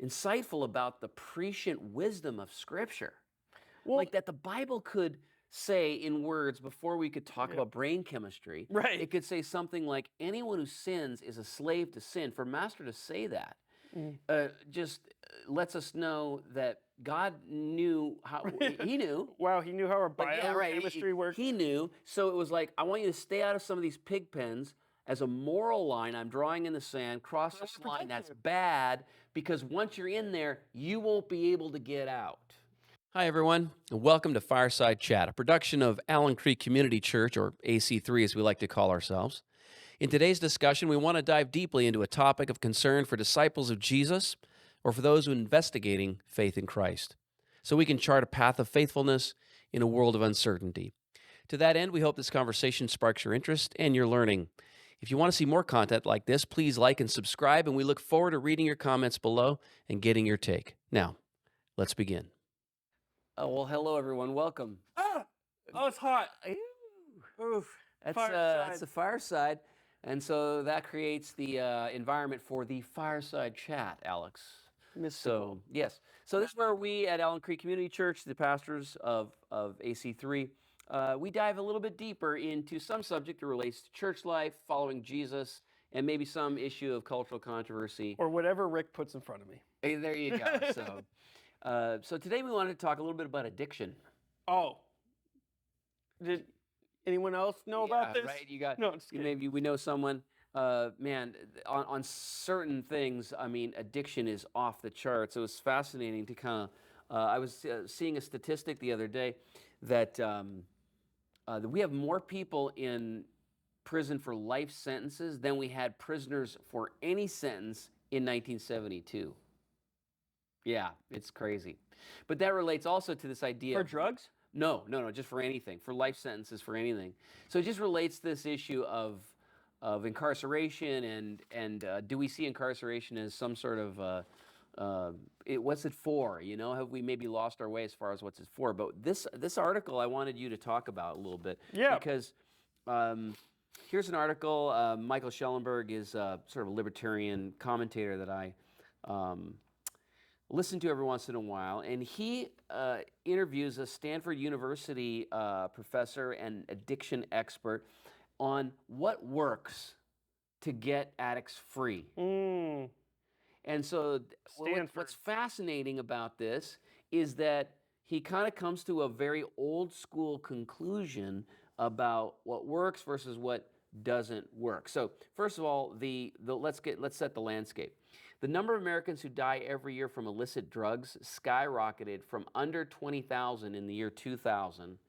insightful about the prescient wisdom of Scripture. Well, Like that the Bible could say in words before we could talk yeah, about brain chemistry, right. it could say something like, anyone who sins is a slave to sin. For Master to say that Mm. just lets us know that God knew how, he knew. Wow, he knew how our Like, yeah, right. biochemistry worked. He knew. So it was like, I want you to stay out of some of these pig pens as a moral line. I'm drawing in the sand, cross I this wanna line. protect That's you. bad, because once you're in there, you won't be able to get out. Hi, everyone, and welcome to Fireside Chat, a production of Allen Creek Community Church, or AC3 as we like to call ourselves. In today's discussion, we want to dive deeply into a topic of concern for disciples of Jesus or for those who are investigating faith in Christ, so we can chart a path of faithfulness in a world of uncertainty. To that end, we hope this conversation sparks your interest and your learning. If you want to see more content like this, please like and subscribe, and we look forward to reading your comments below and getting your take. Now, let's begin. Oh, well, hello, everyone. Welcome. Oh, it's hot. Oof. That's the fireside. And so that creates the environment for the fireside chat, Alex. Mystical. So, yes. So this is where we at Allen Creek Community Church, the pastors of AC3, we dive a little bit deeper into some subject that relates to church life, following Jesus, and maybe some issue of cultural controversy. Or whatever Rick puts in front of me. Hey, there you go. So today we wanted to talk a little bit about addiction. Oh. Did anyone else know about this? Right. You got No, just kidding. maybe we know someone. Man, on certain things, I mean, addiction is off the charts. It was fascinating to kind of. I was seeing a statistic the other day that we have more people in prison for life sentences than we had prisoners for any sentence in 1972. Yeah, it's crazy. But that relates also to this idea For of drugs? no, just for anything, for life sentences, for anything. So it just relates to this issue of incarceration and do we see incarceration as some sort of what's it for? You know, have we maybe lost our way as far as what's it for? But this article I wanted you to talk about a little bit Yeah. because here's an article. Michael Schellenberg is sort of a libertarian commentator that I listen to every once in a while, and he interviews a Stanford University professor and addiction expert on what works to get addicts free. Mm. And so Stanford. what's fascinating about this is that he kind of comes to a very old school conclusion about what works versus what doesn't work. So first of all, let's set the landscape. The number of Americans who die every year from illicit drugs skyrocketed from under 20,000 in the year 2000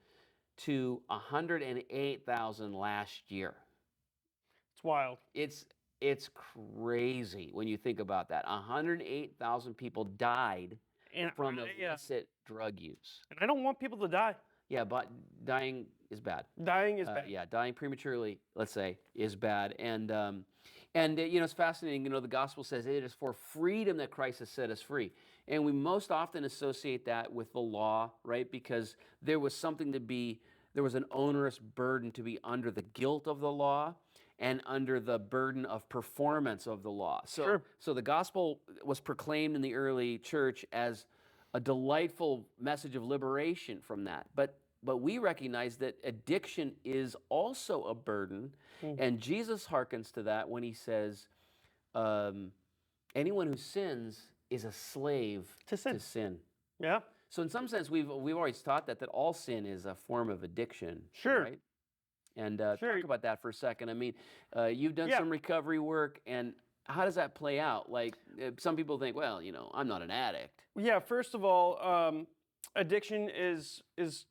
to 108,000 last year. It's wild. It's crazy when you think about that. 108,000 people died from illicit drug use. And I don't want people to die. Yeah, but dying is bad. Dying is bad. Yeah, dying prematurely, let's say, is bad. And you know, it's fascinating. You know, the gospel says it is for freedom that Christ has set us free. And we most often associate that with the law, right? Because there was an onerous burden to be under the guilt of the law and under the burden of performance of the law. Sure. So the gospel was proclaimed in the early church as a delightful message of liberation from that. But we recognize that addiction is also a burden, and Jesus hearkens to that when he says, anyone who sins is a slave To sin. Yeah. So in some sense, we've always taught that all sin is a form of addiction. Sure. Right? And Sure. talk about that for a second. I mean, you've done Yeah. some recovery work, and how does that play out? Like, some people think, well, you know, I'm not an addict. Yeah, first of all, addiction is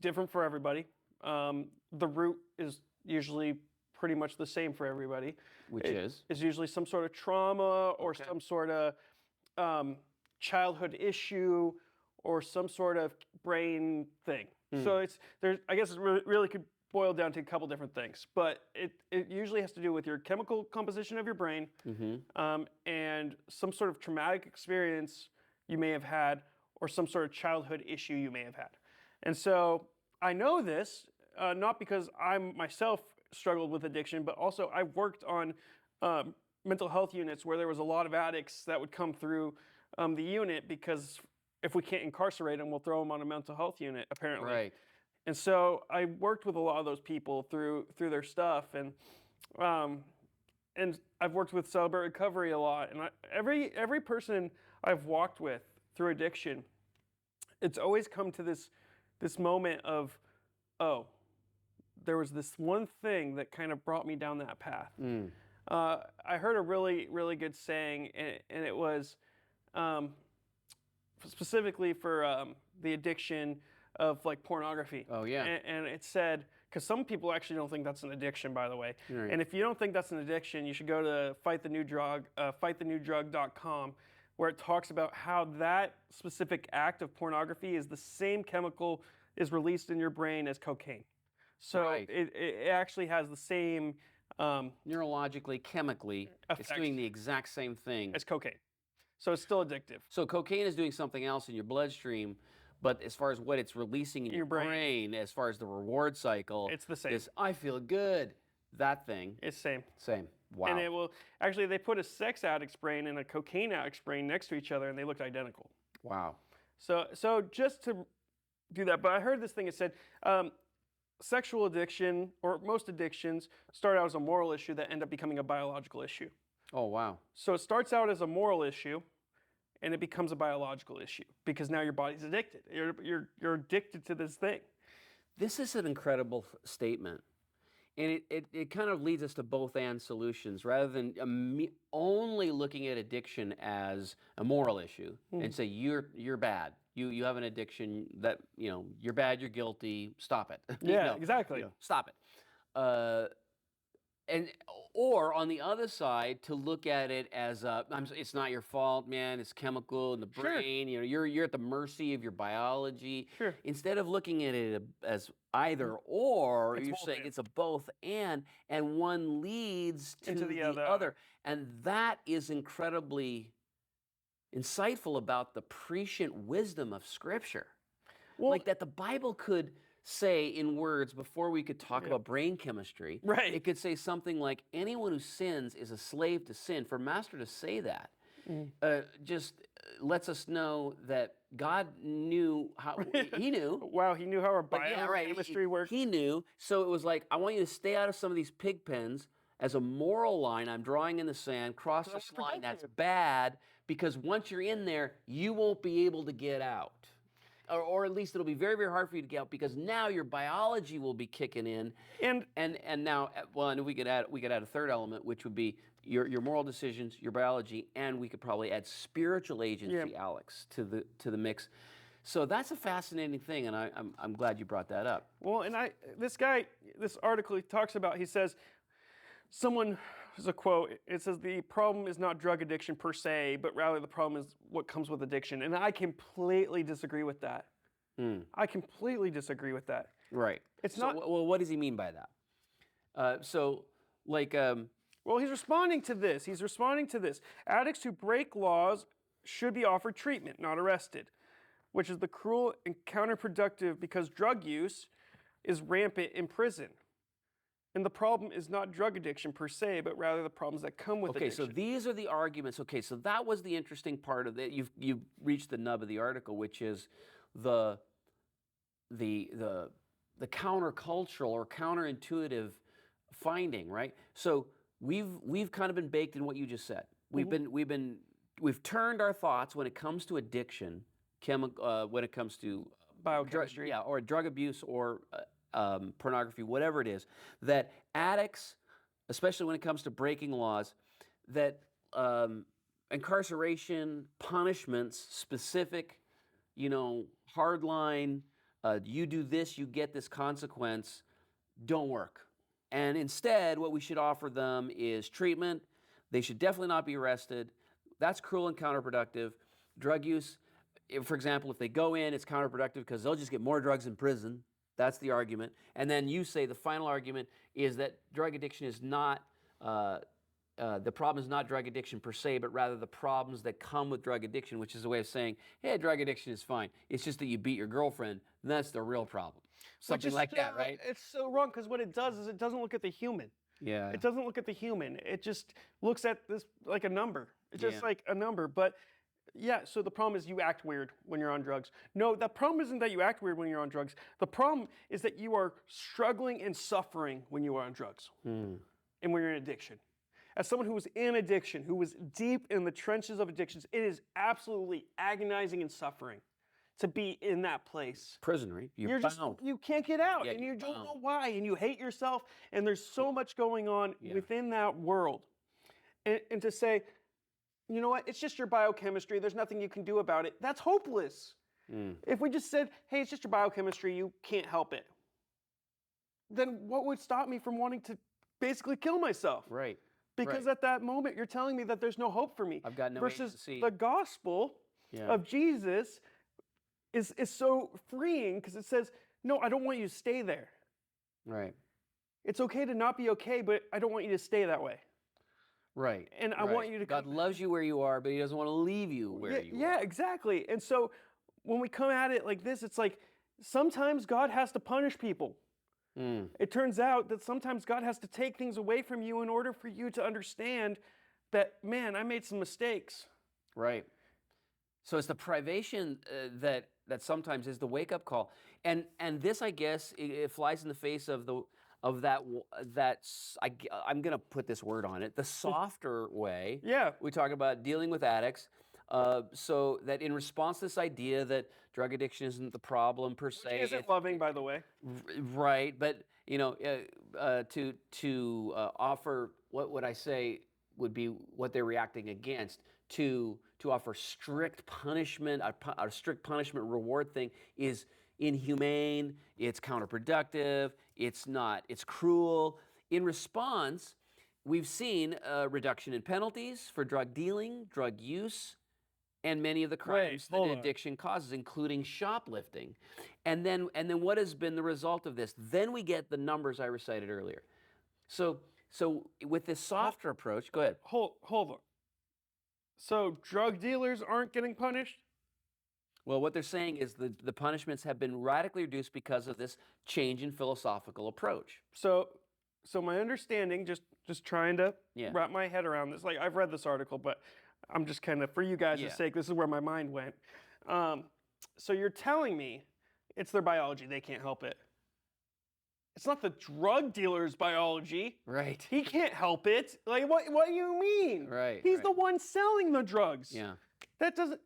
different for everybody. The root is usually pretty much the same for everybody. Which is usually some sort of trauma or Okay. some sort of childhood issue or some sort of brain thing. So I guess it really could boil down to a couple different things, but it usually has to do with your chemical composition of your brain and some sort of traumatic experience you may have had or some sort of childhood issue you may have had. And so I know this not because I myself struggled with addiction, but also I've worked on mental health units where there was a lot of addicts that would come through the unit because if we can't incarcerate them, we'll throw them on a mental health unit, apparently. Right. And so I worked with a lot of those people through their stuff, and I've worked with Celebrate Recovery a lot. And every person I've walked with through addiction, it's always come to this moment of, oh, there was this one thing that kind of brought me down that path. I heard a really, really good saying, and it was specifically for the addiction of like pornography. Oh, yeah. And it said, because some people actually don't think that's an addiction, by the way. Right. And if you don't think that's an addiction, you should go to fightthenewdrug.com, where it talks about how that specific act of pornography is the same chemical is released in your brain as cocaine. So Right. it actually has the same Neurologically, chemically, it's effects doing the exact same thing. as cocaine. So it's still addictive. So cocaine is doing something else in your bloodstream, but as far as what it's releasing in your brain, as far as the reward cycle, It's the same. this I feel good, that thing, It's same. same. Wow. And it will actually, they put a sex addict's brain and a cocaine addict's brain next to each other, and they looked identical. Wow. So just to do that, but I heard this thing. It said sexual addiction, or most addictions, start out as a moral issue that end up becoming a biological issue. Oh, wow. So it starts out as a moral issue, and it becomes a biological issue because now your body's addicted. You're addicted to this thing. This is an incredible statement. And it kind of leads us to both and solutions rather than only looking at addiction as a moral issue and say you're bad. You have an addiction that, you're bad, you're guilty, stop it. Yeah, exactly. Stop it. Or on the other side, to look at it as it's not your fault, man. It's chemical in the Sure. brain. You're at the mercy of your biology. Sure. Instead of looking at it as either or, It's you're both saying and. it's a both and one leads to Into the the other. and that is incredibly insightful about the prescient wisdom of Scripture. Well, Like that the Bible could say in words before we could talk about brain chemistry. Right. It could say something like, anyone who sins is a slave to sin. For Master to say that just lets us know that God knew how, he knew. wow, he knew how our But yeah, right. biochemistry worked. He knew. So it was like, I want you to stay out of some of these pig pens as a moral line. I'm drawing in the sand, cross So this I'm line. That's protecting bad because once you're in there, you won't be able to get out. Or at least it'll be very, very hard for you to get out because now your biology will be kicking in. And now, well, and we could add a third element, which would be your moral decisions, your biology, and we could probably add spiritual agency, Alex, to the mix. So that's a fascinating thing, and I'm glad you brought that up. well, and this article he talks about, he says, there's a quote, it says, the problem is not drug addiction per se, but rather the problem is what comes with addiction. And I completely disagree with that. I completely disagree with that. Right. It's So, not. well, what does he mean by that? Well, he's responding to this. Addicts who break laws should be offered treatment, not arrested, which is the cruel and counterproductive because drug use is rampant in prison. And the problem is not drug addiction per se, but rather the problems that come with Okay, addiction. so these are the arguments. Okay, so that was the interesting part of it. You've reached the nub of the article, which is the countercultural or counterintuitive finding, right? So we've kind of been baked in what you just said. We've turned our thoughts when it comes to addiction, when it comes to Biochemistry. or drug abuse or pornography, whatever it is, that addicts, especially when it comes to breaking laws, that incarceration, punishments, specific, hard line, you do this, you get this consequence, don't work. And instead, what we should offer them is treatment. They should definitely not be arrested. That's cruel and counterproductive. Drug use, for example, if they go in, it's counterproductive because they'll just get more drugs in prison. That's the argument. And then you say the final argument is that drug addiction is not, the problem is not drug addiction per se, but rather the problems that come with drug addiction, which is a way of saying, hey, drug addiction is fine. It's just that you beat your girlfriend, and that's the real problem. Something like that, right? It's so wrong because what it does is it doesn't look at the human. Yeah. It doesn't look at the human. It just looks at this like a number. It's just Yeah. like a number. But yeah, so the problem is you act weird when you're on drugs. No, the problem isn't that you act weird when you're on drugs. The problem is that you are struggling and suffering when you are on drugs and when you're in addiction. As someone who was in addiction, who was deep in the trenches of addictions, it is absolutely agonizing and suffering to be in that place. Prison, right? You're bound. You can't get out, Yeah, and you you're don't bound. know why, and you hate yourself, and there's so much going on within that world. And to say, you know what, it's just your biochemistry, there's nothing you can do about it, that's hopeless. If we just said, hey, it's just your biochemistry, you can't help it, then what would stop me from wanting to basically kill myself? Right. Because at that moment, you're telling me that there's no hope for me. I've got no versus agency. the gospel of Jesus is so freeing because it says, no, I don't want you to stay there. Right. It's okay to not be okay, but I don't want you to stay that way. Right. And I want you to God loves you where you are, but he doesn't want to leave you where you are. Yeah, exactly. And so when we come at it like this, it's like sometimes God has to punish people. It turns out that sometimes God has to take things away from you in order for you to understand that, man, I made some mistakes. Right. So it's the privation that sometimes is the wake-up call, and this, I guess, it flies in the face of I'm going to put this word on it, the softer way. Yeah. We talk about dealing with addicts, so that in response to this idea that drug addiction isn't the problem per se. Which isn't loving, by the way. Right, but to offer what would I say would be what they're reacting against, to offer strict punishment, a strict punishment reward thing is inhumane, it's counterproductive, it's cruel. In response, we've seen a reduction in penalties for drug dealing, drug use, and many of the crimes that addiction causes, including shoplifting. And then what has been the result of this? Then we get the numbers I recited earlier. So with this softer approach, go ahead. Hold on. So drug dealers aren't getting punished? Well, what they're saying is the punishments have been radically reduced because of this change in philosophical approach. So my understanding, just trying to Yeah. wrap my head around this, like I've read this article, but I'm just kind of, for you guys' sake, this is where my mind went. So you're telling me it's their biology, they can't help it. It's not the drug dealer's biology. Right. He can't help it. Like, what do you mean? Right. He's the one selling the drugs. Yeah. That doesn't,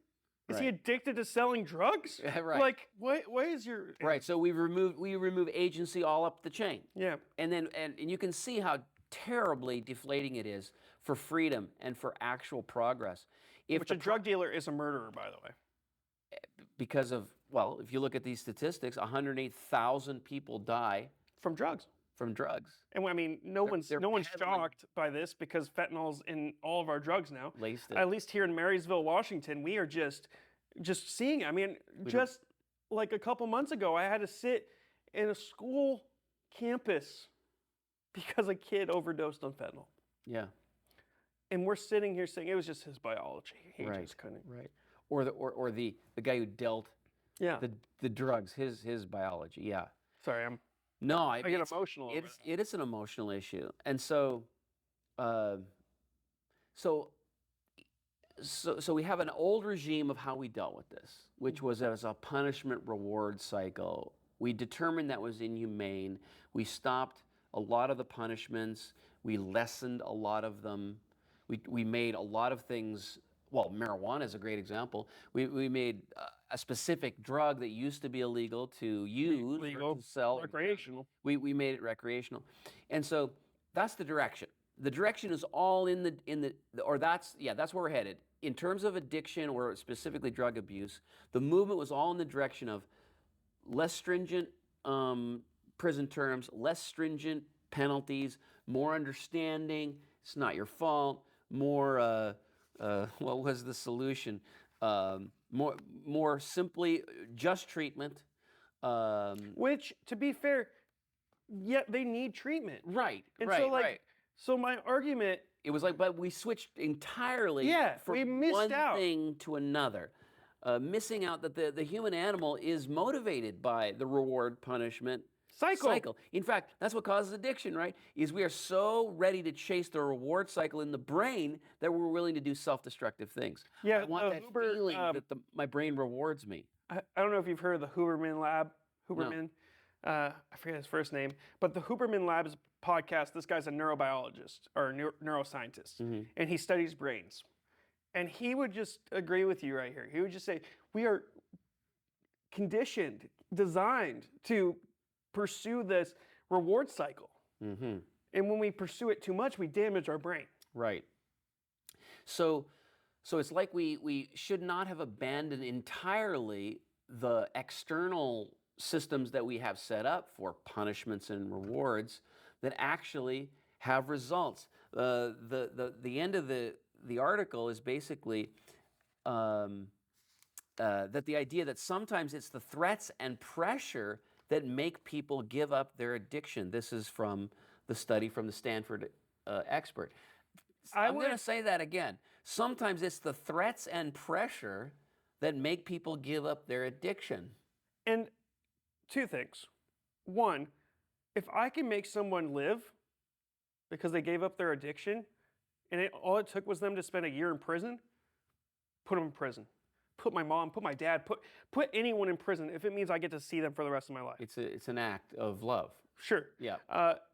is he addicted to selling drugs? Right. Like, what is your... Right, so we remove agency all up the chain. Yeah. And you can see how terribly deflating it is for freedom and for actual progress. Which a drug dealer is a murderer, by the way. Because of, well, if you look at these statistics, 108,000 people die From drugs. from drugs. And I mean, no one's peddling- shocked by this because fentanyl's in all of our drugs now. Laced it. At least here in Marysville, Washington, we are just seeing it. I mean, just like a couple months ago, I had to sit in a school campus because a kid overdosed on fentanyl. Yeah. And we're sitting here saying it was just his biology. He just couldn't. Right. Or the guy who dealt the drugs, his biology. Yeah. Sorry, I get emotional over It is an emotional issue, and so we have an old regime of how we dealt with this, which was as a punishment reward cycle. We determined that was inhumane. We stopped a lot of the punishments. We lessened a lot of them. We made a lot of things. Well, marijuana is a great example. We made a specific drug that used to be illegal to use or to sell. Recreational. We made it recreational, and so that's the direction. The direction is all that's where we're headed in terms of addiction or specifically drug abuse. The movement was all in the direction of less stringent prison terms, less stringent penalties, more understanding. It's not your fault. More. What was the solution? More simply just treatment. Which, to be fair, yet they need treatment. Right. And right. so, like, right. so my argument. It was like, but we switched entirely from we missed one out. thing to another, missing out that the human animal is motivated by the reward punishment cycle. In fact, that's what causes addiction, right? Is we are so ready to chase the reward cycle in the brain that we're willing to do self-destructive things. Yeah, I want that feeling that my brain rewards me. I don't know if you've heard of the Huberman Lab. Huberman, I forget his first name, but the Huberman Lab is a podcast. This guy's a neurobiologist or a neuroscientist, and he studies brains. And he would just agree with you right here. He would just say, we are conditioned, designed to pursue this reward cycle. And when we pursue it too much, we damage our brain. Right. So it's like we should not have abandoned entirely the external systems that we have set up for punishments and rewards that actually have results. The end of the article is basically that the idea that sometimes it's the threats and pressure that make people give up their addiction. This is from the study from the Stanford expert. I'm going to say that again. Sometimes it's the threats and pressure that make people give up their addiction. And two things. One, if I can make someone live because they gave up their addiction, and all it took was them to spend a year in prison, put them in prison. Put my mom, put my dad, put anyone in prison if it means I get to see them for the rest of my life. It's an act of love. Sure. Yeah.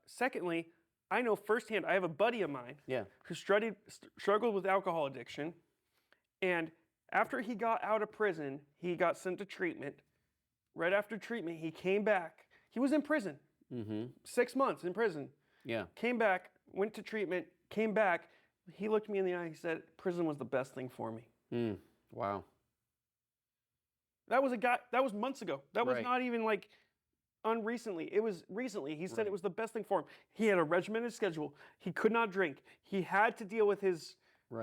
Secondly, I know firsthand, I have a buddy of mine who struggled with alcohol addiction, and after he got out of prison, he got sent to treatment. Right after treatment, he came back. He was in prison, 6 months in prison. Yeah. Came back, went to treatment, came back. He looked me in the eye, he said, prison was the best thing for me. Wow. That was months ago. That was not even like unrecently. It was recently. He said it was the best thing for him. He had a regimented schedule. He could not drink. He had to deal with his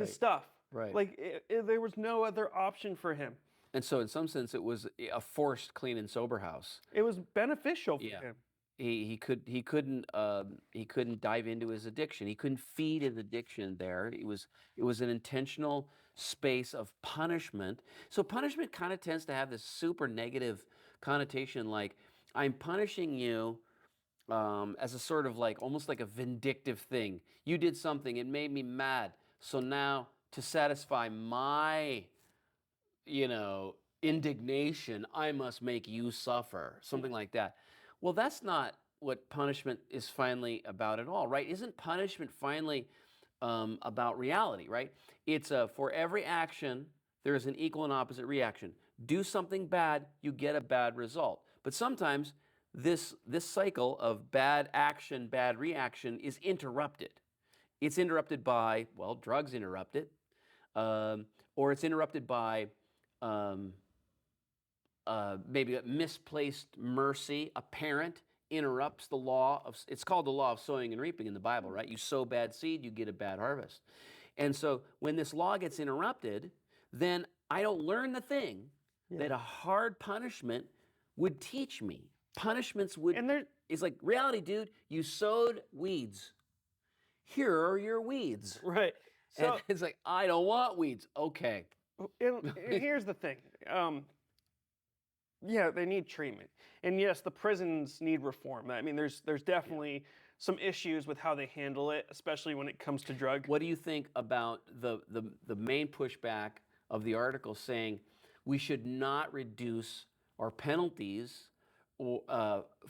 stuff. Right. Like there was no other option for him. And so in some sense, it was a forced clean and sober house. It was beneficial for him. He couldn't dive into his addiction. He couldn't feed his addiction there. It was an intentional space of punishment. So punishment kind of tends to have this super negative connotation, like I'm punishing you as a sort of like almost like a vindictive thing. You did something, it made me mad. So now to satisfy my, indignation, I must make you suffer, something like that. Well, that's not what punishment is finally about at all, right? Isn't punishment finally about reality, right? It's for every action, there is an equal and opposite reaction. Do something bad, you get a bad result. But sometimes this cycle of bad action, bad reaction is interrupted. It's interrupted by, well, drugs interrupt it, or it's interrupted by maybe a misplaced mercy. A parent interrupts the law of, it's called the law of sowing and reaping in the Bible, right? You sow bad seed, you get a bad harvest. And so when this law gets interrupted, then I don't learn the thing that a hard punishment would teach me. Punishments would, it's like, reality, dude, you sowed weeds. Here are your weeds. Right. So, and it's like, I don't want weeds. Okay. And here's the thing. Yeah, they need treatment. And yes, the prisons need reform. I mean, there's definitely some issues with how they handle it, especially when it comes to drugs. What do you think about the main pushback of the article saying we should not reduce our penalties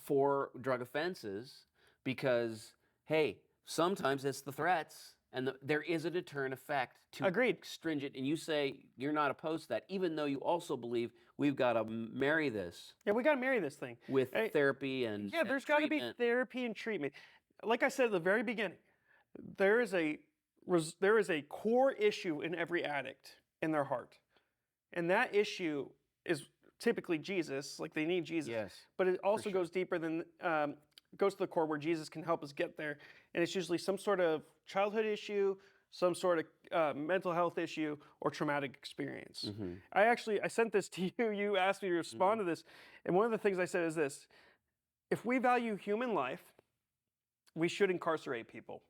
for drug offenses because, hey, sometimes it's the threats and there is a deterrent effect to stringent. And you say you're not opposed to that, even though you also believe we've got to marry this. Yeah, we got to marry this thing with therapy and there's got to be therapy and treatment. Like I said at the very beginning, there is a core issue in every addict in their heart, and that issue is typically Jesus. Like they need Jesus. Yes, but it also goes deeper than goes to the core where Jesus can help us get there, and it's usually some sort of childhood issue, some sort of mental health issue, or traumatic experience. I sent this to you. You asked me to respond to this, and one of the things I said is this: if we value human life, we should incarcerate people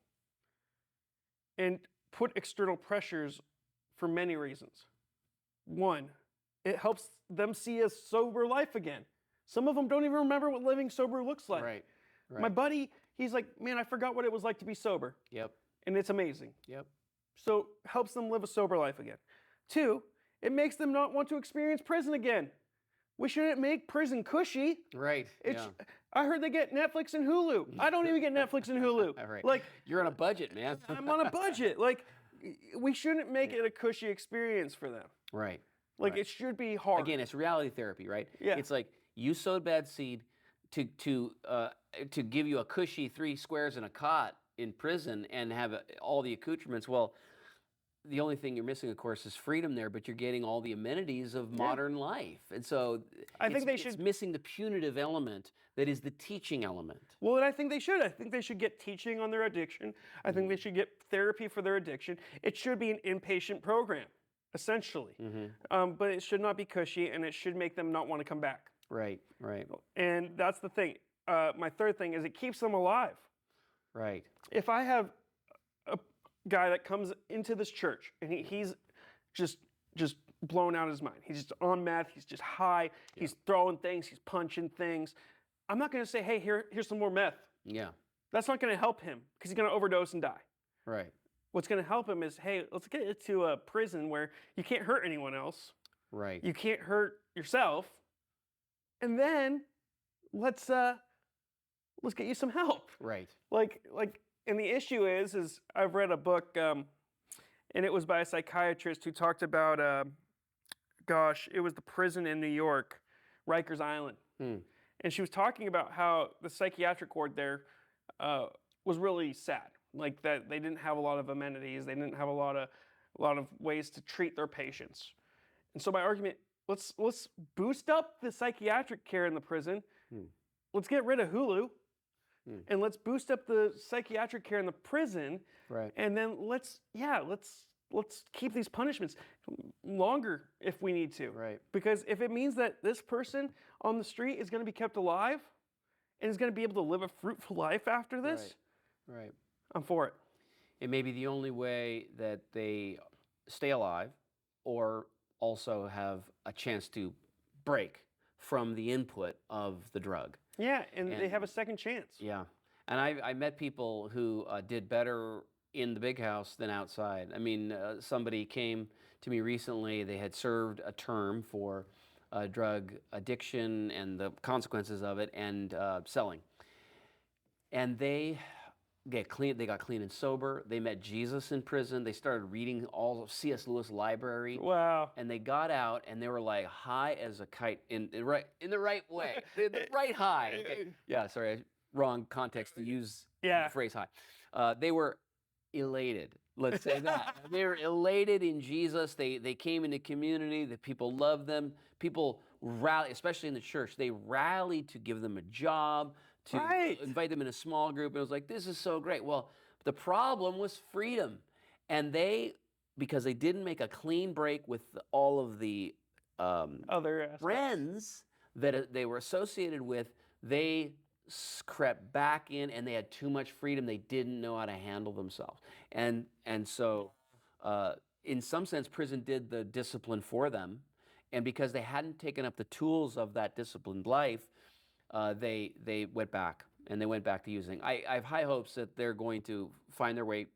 and put external pressures for many reasons. One, it helps them see a sober life again. Some of them don't even remember what living sober looks like. Right. Right. My buddy, he's like, man, I forgot what it was like to be sober. Yep. And it's amazing. Yep. So helps them live a sober life again. 2, it makes them not want to experience prison again. We shouldn't make prison cushy. Right. I heard they get Netflix and Hulu. I don't even get Netflix and Hulu. Right. Like, you're on a budget, man. I'm on a budget. Like, we shouldn't make it a cushy experience for them. Right. Like, right. it should be hard. Again, it's reality therapy, right? Yeah. It's like you sowed bad seed to give you a cushy 3 squares and a cot in prison and have all the accoutrements. Well, the only thing you're missing, of course, is freedom there, but you're getting all the amenities of modern life. And so I think it's missing the punitive element that is the teaching element. Well, and I think they should. I think they should get teaching on their addiction. I think they should get therapy for their addiction. It should be an inpatient program, essentially. But it should not be cushy, and it should make them not want to come back. Right, right, And that's the thing. My third thing is it keeps them alive. right. If I have a guy that comes into this church and he's just blown out of his mind. He's just on meth. He's just high. He's throwing things. He's punching things. I'm not going to say, hey, here's some more meth. Yeah. That's not going to help him because he's going to overdose and die. Right. What's going to help him is, hey, let's get it to a prison where you can't hurt anyone else. Right. You can't hurt yourself. And then let's get you some help. Right. Like, and the issue is I've read a book, and it was by a psychiatrist who talked about, it was the prison in New York, Rikers Island. And she was talking about how the psychiatric ward there was really sad. Like that they didn't have a lot of amenities. They didn't have a lot of ways to treat their patients. And so my argument, let's boost up the psychiatric care in the prison. Let's get rid of Hulu. And let's boost up the psychiatric care in the prison. Right. And then let's keep these punishments longer if we need to. Right. Because if it means that this person on the street is going to be kept alive and is going to be able to live a fruitful life after this, Right. I'm for it. It may be the only way that they stay alive or also have a chance to break from the input of the drug. Yeah, and they have a second chance. Yeah. And I met people who did better in the big house than outside. I mean, somebody came to me recently. They had served a term for drug addiction and the consequences of it and selling. And they got clean and sober. They met Jesus in prison. They started reading all of C.S. Lewis' library. Wow. And they got out and they were like high as a kite in the right way, the right high. Okay. Yeah, sorry, wrong context to use the phrase high. They were elated. Let's say that. They were elated in Jesus. They came into community. The people loved them. People rallied, especially in the church. They rallied to give them a job, to invite them in a small group. And it was like, this is so great. Well, the problem was freedom. And because they didn't make a clean break with all of the other friends that they were associated with, they crept back in and they had too much freedom. They didn't know how to handle themselves. And so in some sense, prison did the discipline for them. And because they hadn't taken up the tools of that disciplined life, they went back, and they went back to using. I have high hopes that they're going to find their way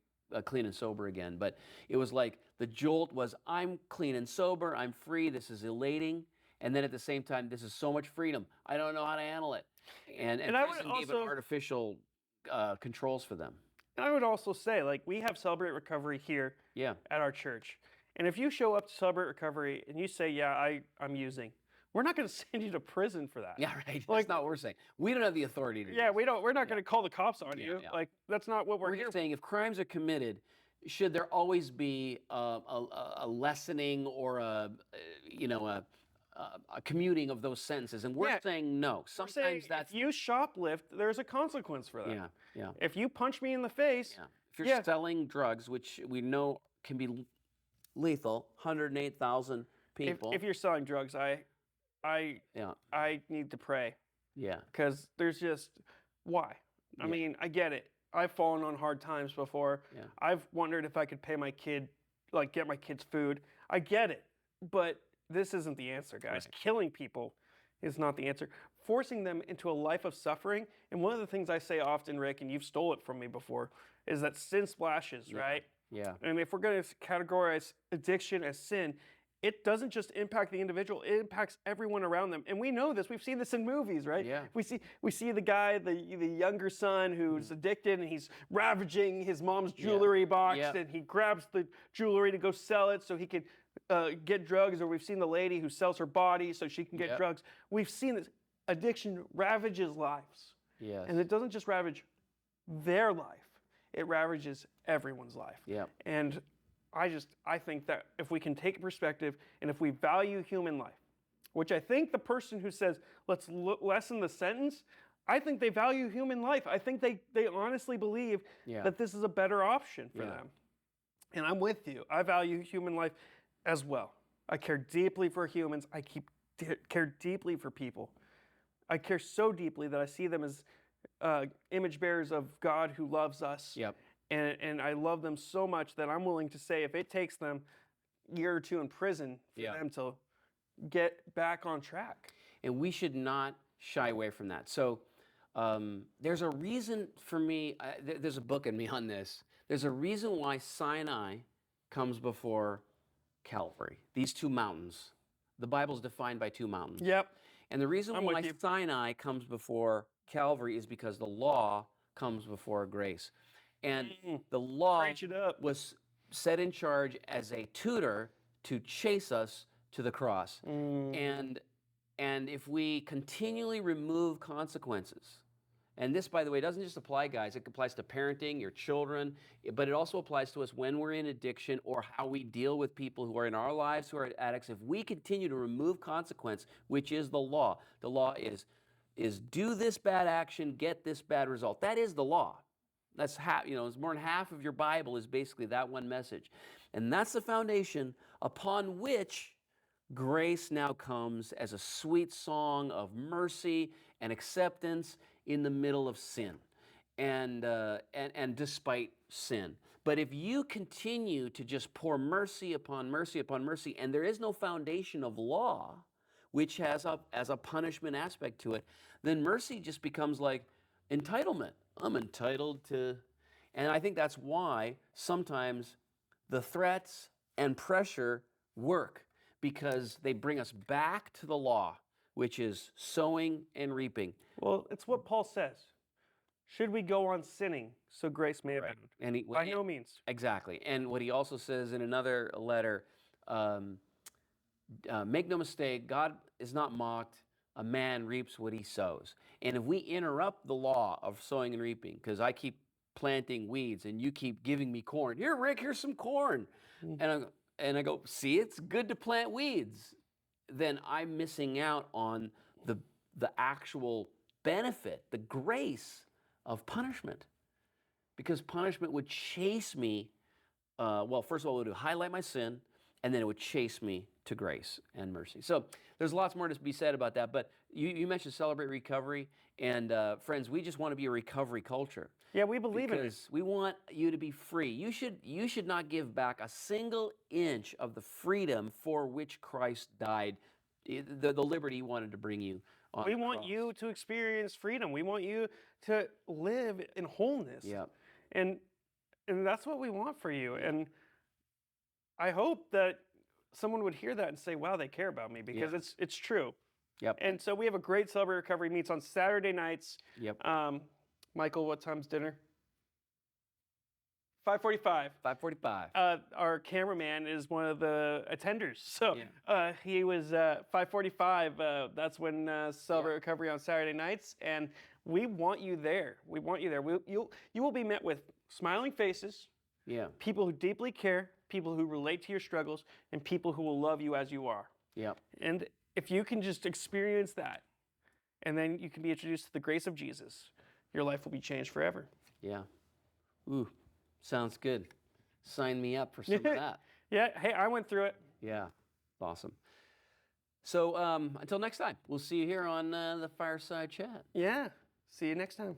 clean and sober again. But it was like the jolt was, I'm clean and sober, I'm free, this is elating. And then at the same time, this is so much freedom. I don't know how to handle it. And I would prison gave it artificial controls for them. And I would also say, like, we have Celebrate Recovery here at our church. And if you show up to Celebrate Recovery and you say, yeah, I'm using, we're not going to send you to prison for that. Yeah, right. Like, that's not what we're saying. We don't have the authority to do we're not going to call the cops on you. Yeah. Like, that's not what we're here just saying. If crimes are committed, should there always be a lessening or a commuting of those sentences? And we're saying no. Sometimes if you shoplift, there's a consequence for that. Yeah. If you punch me in the face, if you're selling drugs, which we know can be lethal, 108,000 people. If you're selling drugs, I need to pray. Yeah. Because there's just, why? I mean, I get it. I've fallen on hard times before. Yeah. I've wondered if I could pay my kid, like get my kids food. I get it. But this isn't the answer, guys. Right. Killing people is not the answer. Forcing them into a life of suffering, and one of the things I say often, Rick, and you've stole it from me before, is that sin splashes, right? Yeah. And if we're going to categorize addiction as sin, it doesn't just impact the individual, it impacts everyone around them. And we know this. We've seen this in movies, right? Yeah. We see the guy, the younger son who's addicted, and he's ravaging his mom's jewelry box, and he grabs the jewelry to go sell it so he can get drugs. Or we've seen the lady who sells her body so she can get drugs. We've seen this. Addiction ravages lives. Yes. And it doesn't just ravage their life, it ravages everyone's life. Yeah. And I think that if we can take a perspective and if we value human life, which I think the person who says, let's lessen the sentence, I think they value human life. I think they honestly believe that this is a better option for them. And I'm with you. I value human life as well. I care deeply for humans. I care deeply for people. I care so deeply that I see them as image bearers of God who loves us. Yep. And I love them so much that I'm willing to say if it takes them a year or two in prison for them to get back on track. And we should not shy away from that. So there's a reason for me, there's a book in me on this. There's a reason why Sinai comes before Calvary. These two mountains. The Bible's defined by two mountains. Yep. And the reason why Sinai comes before Calvary is because the law comes before grace. And the law was set in charge as a tutor to chase us to the cross. And if we continually remove consequences, and this, by the way, doesn't just apply, guys, it applies to parenting, your children, but it also applies to us when we're in addiction or how we deal with people who are in our lives who are addicts. If we continue to remove consequence, which is the law is do this bad action, get this bad result. That is the law. That's it's more than half of your Bible is basically that one message. And that's the foundation upon which grace now comes as a sweet song of mercy and acceptance in the middle of sin and despite sin. But if you continue to just pour mercy upon mercy upon mercy, and there is no foundation of law, which has as a punishment aspect to it, then mercy just becomes like entitlement. I'm entitled to, and I think that's why sometimes the threats and pressure work, because they bring us back to the law, which is sowing and reaping. Well, it's what Paul says. Should we go on sinning so grace may abound? And by no means. Exactly. And what he also says in another letter, make no mistake, God is not mocked. A man reaps what he sows. And if we interrupt the law of sowing and reaping, because I keep planting weeds and you keep giving me corn. Here, Rick, here's some corn. And I go, see, it's good to plant weeds. Then I'm missing out on the actual benefit, the grace of punishment. Because punishment would chase me, well, first of all, it would highlight my sin, and then it would chase me to grace and mercy. So there's lots more to be said about that, but you mentioned Celebrate Recovery, and friends, we just want to be a recovery culture. Yeah, we believe in it. Because we want you to be free. You should not give back a single inch of the freedom for which Christ died, the liberty he wanted to bring you on We the want cross. you to experience freedom. We want you to live in wholeness. Yeah. And that's what we want for you. And I hope that someone would hear that and say, wow, they care about me, because it's true. Yep. And so we have a great Celebrate Recovery meets on Saturday nights. Yep. Michael, what time's dinner? 5:45. 5:45. Our cameraman is one of the attenders. So he was 5:45. That's when Celebrate Recovery on Saturday nights. And we want you there. We want you there. You will be met with smiling faces, people who deeply care, people who relate to your struggles, and people who will love you as you are. Yeah. And if you can just experience that, and then you can be introduced to the grace of Jesus, your life will be changed forever. Yeah. Ooh, sounds good. Sign me up for some of that. Yeah, hey, I went through it. Yeah, awesome. So until next time, we'll see you here on the Fireside Chat. Yeah, see you next time.